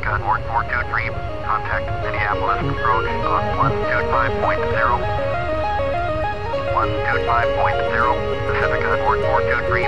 Pacifica 4423, contact Minneapolis approach on 125.0. 125.0, Pacifica 4423.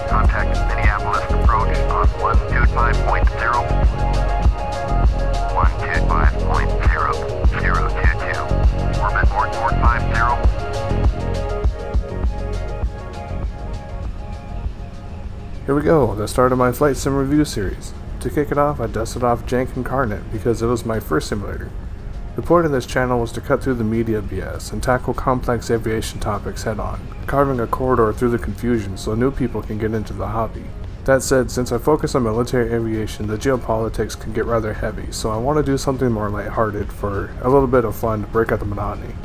Contact Minneapolis approach on 125.0. 125.022. Orbit 4450. Here we go, the start of my flight sim review series. To kick it off, I dusted off Jank Incarnate because it was my first simulator. The point of this channel was to cut through the media BS and tackle complex aviation topics head on, carving a corridor through the confusion so new people can get into the hobby. That said, since I focus on military aviation, the geopolitics can get rather heavy, so I want to do something more lighthearted for a little bit of fun to break up the monotony.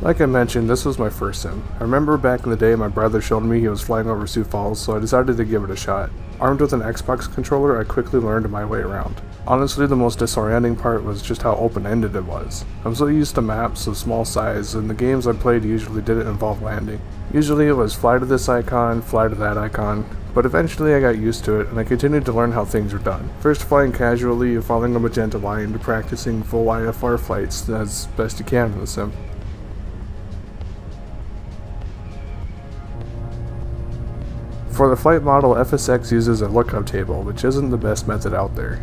Like I mentioned, this was my first sim. I remember back in the day my brother showed me he was flying over Sioux Falls, so I decided to give it a shot. Armed with an Xbox controller, I quickly learned my way around. Honestly, the most disorienting part was just how open-ended it was. I'm so used to maps of small size, and the games I played usually didn't involve landing. Usually it was fly to this icon, fly to that icon, but eventually I got used to it and I continued to learn how things are done. First flying casually, following a magenta line, to practicing full IFR flights as best you can in the sim. For the flight model, FSX uses a lookup table, which isn't the best method out there.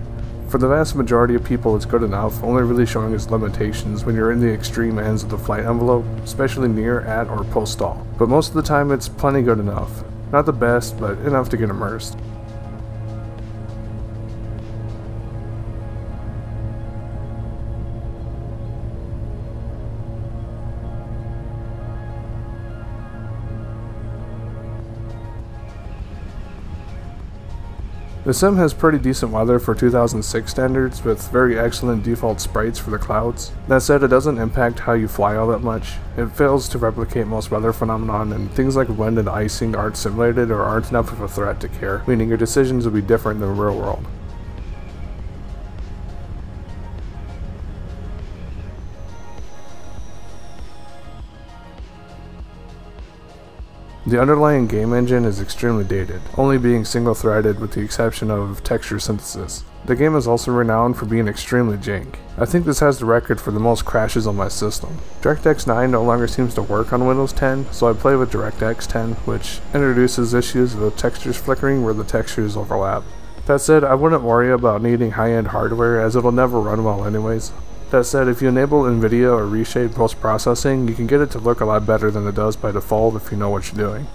For the vast majority of people it's good enough, only really showing its limitations when you're in the extreme ends of the flight envelope, especially near, at, or post-stall. But most of the time it's plenty good enough. Not the best, but enough to get immersed. The sim has pretty decent weather for 2006 standards, with very excellent default sprites for the clouds. That said, it doesn't impact how you fly all that much. It fails to replicate most weather phenomenon, and things like wind and icing aren't simulated or aren't enough of a threat to care, meaning your decisions will be different than the real world. The underlying game engine is extremely dated, only being single-threaded with the exception of texture synthesis. The game is also renowned for being extremely jank. I think this has the record for the most crashes on my system. DirectX 9 no longer seems to work on Windows 10, so I play with DirectX 10, which introduces issues with textures flickering where the textures overlap. That said, I wouldn't worry about needing high-end hardware as it'll never run well anyways. That said, if you enable NVIDIA or Reshade post-processing, you can get it to look a lot better than it does by default if you know what you're doing.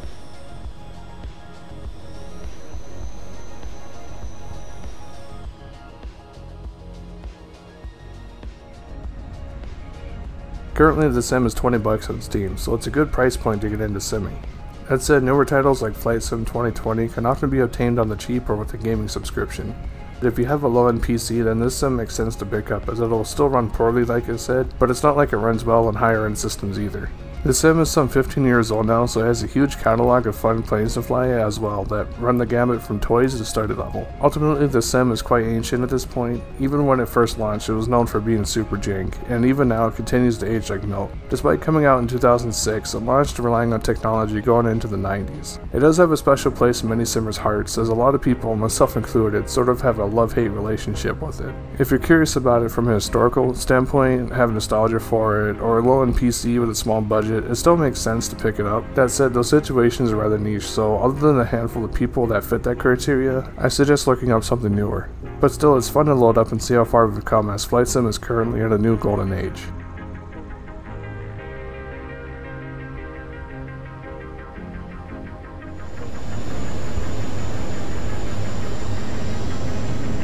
Currently the sim is $20 on Steam, so it's a good price point to get into simming. That said, newer titles like Flight Sim 2020 can often be obtained on the cheap or with a gaming subscription. If you have a low-end PC, then this sim makes sense to pick up, as it'll still run poorly like I said, but it's not like it runs well on higher-end systems either. The sim is some 15 years old now, so it has a huge catalog of fun planes to fly as well that run the gamut from toys to starter level. Ultimately, the sim is quite ancient at this point. Even when it first launched, it was known for being super jank, and even now it continues to age like milk. Despite coming out in 2006, it launched relying on technology going into the 90s. It does have a special place in many simmers' hearts, as a lot of people, myself included, sort of have a love-hate relationship with it. If you're curious about it from a historical standpoint, have nostalgia for it, or a low-end PC with a small budget, it still makes sense to pick it up. That said, those situations are rather niche, so other than a handful of people that fit that criteria, I suggest looking up something newer. But still, it's fun to load up and see how far we've come, as Flight Sim is currently in a new golden age.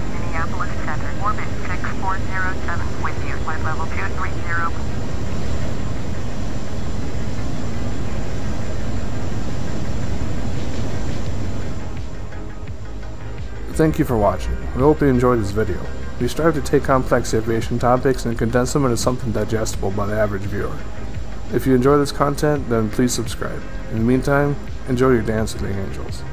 Minneapolis Center, orbit 6407 with you, flight level 230. Thank you for watching. I hope you enjoyed this video. We strive to take complex aviation topics and condense them into something digestible by the average viewer. If you enjoy this content, then please subscribe. In the meantime, enjoy your dance with the angels.